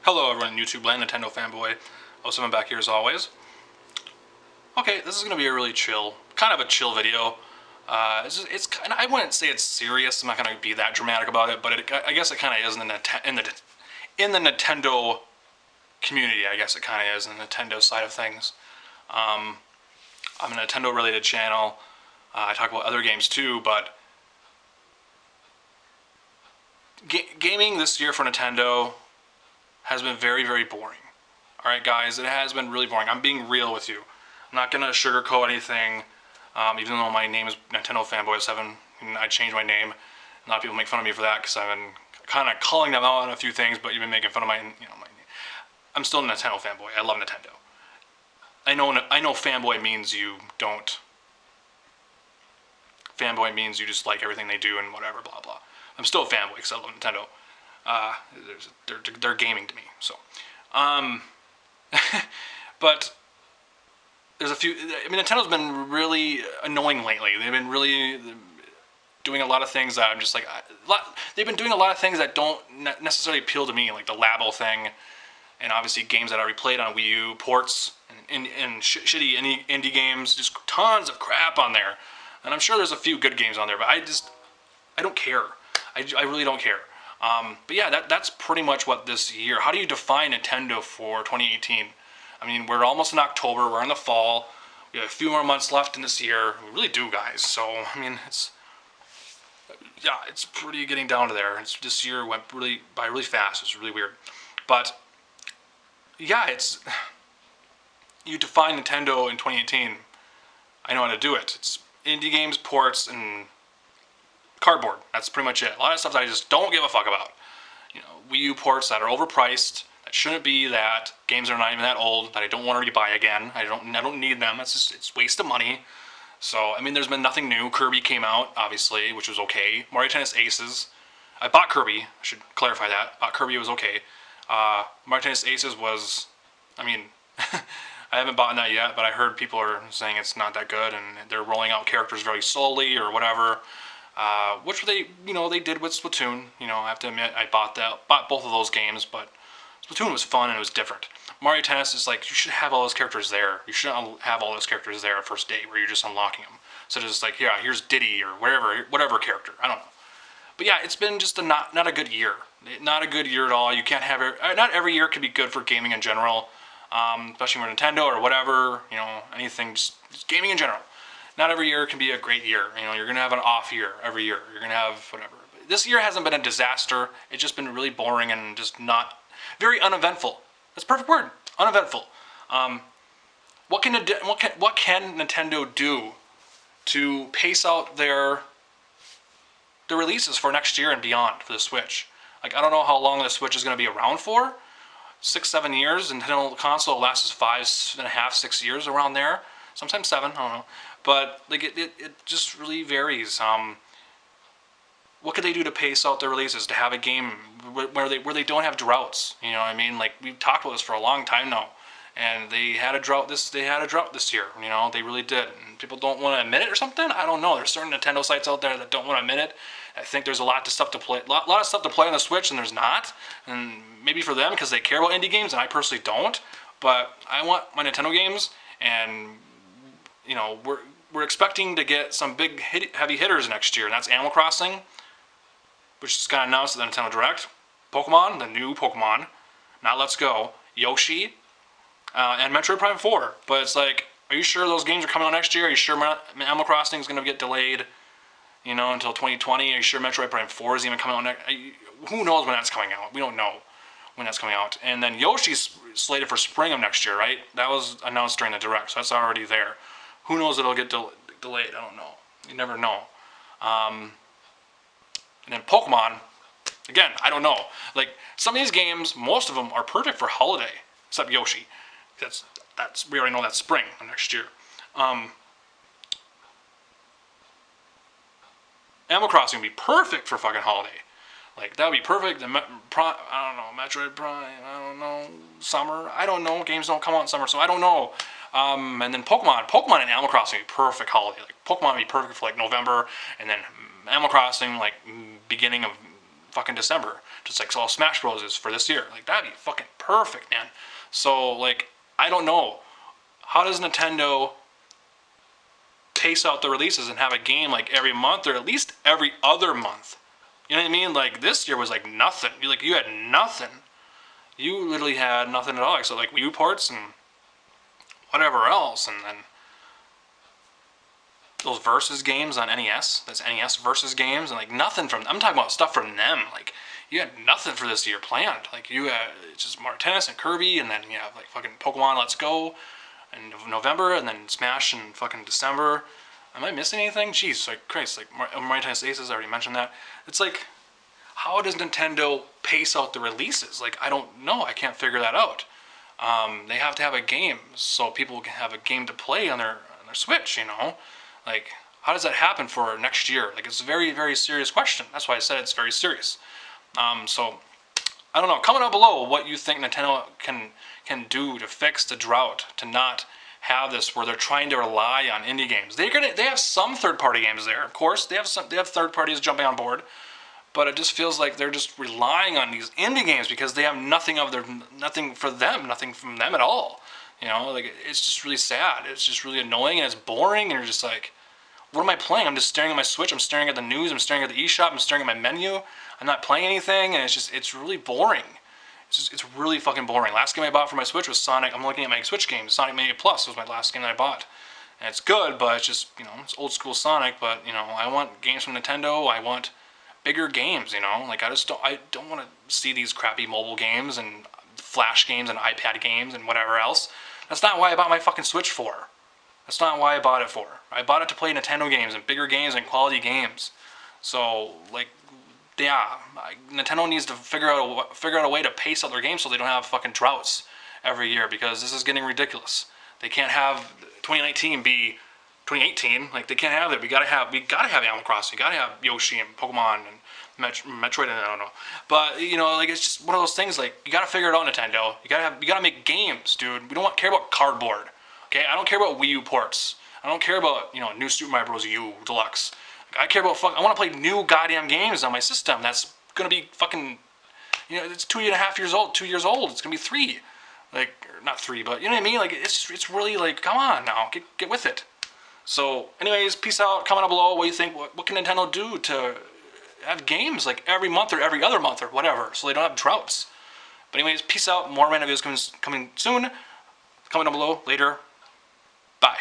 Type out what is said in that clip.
Hello everyone in YouTube land, Nintendo fanboy. I'm back here as always. Okay, this is going to be a really chill, kind of a chill video. It's kind of, I wouldn't say it's serious. I'm not going to be that dramatic about it, but I guess it kind of is in the Nintendo community. I guess it kind of is in the Nintendo side of things. I'm a Nintendo related channel. I talk about other games too, but gaming this year for Nintendo has been very, very boring. Alright guys, it has been really boring. I'm being real with you. I'm not going to sugarcoat anything, even though my name is Nintendo Fanboy7, and I changed my name. A lot of people make fun of me for that, because I've been kind of calling them out on a few things, but you've been making fun of my name. I'm still a Nintendo fanboy. I love Nintendo. I know fanboy means you don't... Fanboy means you just like everything they do and whatever, blah, blah. I'm still a fanboy, because I love Nintendo. They're gaming to me, so but there's a few. I mean, Nintendo's been really annoying lately. They've been really doing a lot of things that I'm just like, they've been doing a lot of things that don't necessarily appeal to me, like the Labo thing, and obviously games that I already played on Wii U, ports, and shitty indie games, just tons of crap on there. And I'm sure there's a few good games on there, but I don't care. I really don't care. But yeah, that's pretty much what this year. How do you define Nintendo for 2018? I mean, we're almost in October. We're in the fall. We have a few more months left in this year. We really do, guys. So I mean, it's pretty getting down to there. This year went by really fast. It's really weird. But yeah, you define Nintendo in 2018. I know how to do it. It's indie games, ports, and cardboard. That's pretty much it. A lot of stuff that I just don't give a fuck about. You know, Wii U ports that are overpriced, that shouldn't be that. Games that are not even that old, that I don't want to buy again. I don't need them. It's waste of money. So, I mean, there's been nothing new. Kirby came out, obviously, which was okay. Mario Tennis Aces. I bought Kirby. I should clarify that. Bought Kirby, it was okay. Mario Tennis Aces was, I mean, I haven't bought that yet, but I heard people are saying it's not that good, and they're rolling out characters very slowly or whatever. Which they did with Splatoon. I have to admit, I bought both of those games, but Splatoon was fun and it was different. Mario Tennis is like, you should have all those characters there. You shouldn't have all those characters there at first day where you're just unlocking them. So just like, yeah, here's Diddy or whatever character. I don't know. But yeah, it's been just not a good year. Not a good year at all. You can't have it. Not every year can be good for gaming in general, especially for Nintendo or whatever. Anything, just gaming in general. Not every year can be a great year. You're going to have an off year every year. You're going to have whatever. This year hasn't been a disaster. It's just been really boring and just not very uneventful. That's a perfect word. Uneventful. What can Nintendo do to pace out their releases for next year and beyond for the Switch? Like, I don't know how long the Switch is going to be around for. 6-7 years. Nintendo console lasts 5.5, 6 years, around there. Sometimes 7. I don't know. But like it just really varies. What could they do to pace out their releases, to have a game where they don't have droughts? You know what I mean? Like, we've talked about this for a long time now, and they had a drought this year. They really did. And people don't want to admit it or something. I don't know. There's certain Nintendo sites out there that don't want to admit it. I think there's a lot of stuff to play on the Switch, and there's not. And maybe for them because they care about indie games, and I personally don't. But I want my Nintendo games, and we're expecting to get some big heavy hitters next year, and that's Animal Crossing, which just got announced at the Nintendo Direct. Pokemon, the new Pokemon, not Let's Go, Yoshi, and Metroid Prime 4. But it's like, are you sure those games are coming out next year? Are you sure Animal Crossing is going to get delayed, until 2020? Are you sure Metroid Prime 4 is even coming out next? Who knows when that's coming out? We don't know when that's coming out. And then Yoshi's slated for spring of next year, right? That was announced during the Direct, so that's already there. Who knows if it'll get delayed? I don't know. You never know. And then Pokemon, again, I don't know. Like, some of these games, most of them are perfect for holiday, except Yoshi. We already know that's spring of next year. Animal Crossing would be perfect for fucking holiday. Like, that would be perfect. I don't know, Metroid Prime, I don't know, summer. I don't know. Games don't come out in summer, so I don't know. And then Pokemon and Animal Crossing would be perfect holiday. Like, Pokemon would be perfect for like November, and then Animal Crossing like beginning of fucking December, just like all Smash Bros is for this year. Like that'd be fucking perfect, man. So like I don't know, how does Nintendo pace out the releases and have a game like every month or at least every other month? You know what I mean? Like this year was like nothing. You had nothing. You literally had nothing at all. So like Wii U ports and whatever else, and then those versus games on NES. That's NES versus games, and like nothing from. I'm talking about stuff from them. Like you had nothing for this year planned. Like you had just Mario Tennis and Kirby, and then you have like fucking Pokemon Let's Go in November, and then Smash in fucking December. Am I missing anything? Jeez, like Christ, like Mario Tennis Aces. I already mentioned that. It's like, how does Nintendo pace out the releases? Like I don't know. I can't figure that out. They have to have a game so people can have a game to play on their Switch. You know. Like, how does that happen for next year? Like, it's a very, very serious question. That's why I said it's very serious. So, I don't know. Comment down below what you think Nintendo can do to fix the drought, to not have this where they're trying to rely on indie games. They have some third-party games there, of course. They have third parties jumping on board, but it just feels like they're just relying on these indie games because they have nothing for them, nothing from them at all. You know, like it's just really sad. It's just really annoying and it's boring. And you're just like, what am I playing? I'm just staring at my Switch. I'm staring at the news. I'm staring at the eShop. I'm staring at my menu. I'm not playing anything, and it's really boring. It's really fucking boring. Last game I bought for my Switch was Sonic. I'm looking at my Switch games. Sonic Mania Plus was my last game that I bought, and it's good, but it's just it's old school Sonic. But I want games from Nintendo. I want bigger games. Like I don't want to see these crappy mobile games and Flash games and iPad games and whatever else. That's not why I bought my fucking Switch for. That's not why I bought it for. I bought it to play Nintendo games and bigger games and quality games. So, like, yeah, Nintendo needs to figure out a way to pace out their games so they don't have fucking droughts every year, because this is getting ridiculous. They can't have 2019 be 2018. Like, they can't have that. We gotta have Animal Crossing. We gotta have Yoshi and Pokemon and Metroid, and I don't know, but like it's just one of those things. Like you gotta figure it out, Nintendo. You gotta make games, dude. We don't care about cardboard, okay? I don't care about Wii U ports. I don't care about New Super Mario Bros. U Deluxe. I care about I want to play new goddamn games on my system. That's gonna be fucking, it's 2.5 years old. 2 years old. It's gonna be 3, like not 3, but you know what I mean. Like it's really like, come on now, get with it. So, anyways, peace out. Comment down below what you think. What can Nintendo do to have games like every month or every other month or whatever, so they don't have droughts. But anyways, peace out. More random videos coming soon. Comment down below. Later. Bye.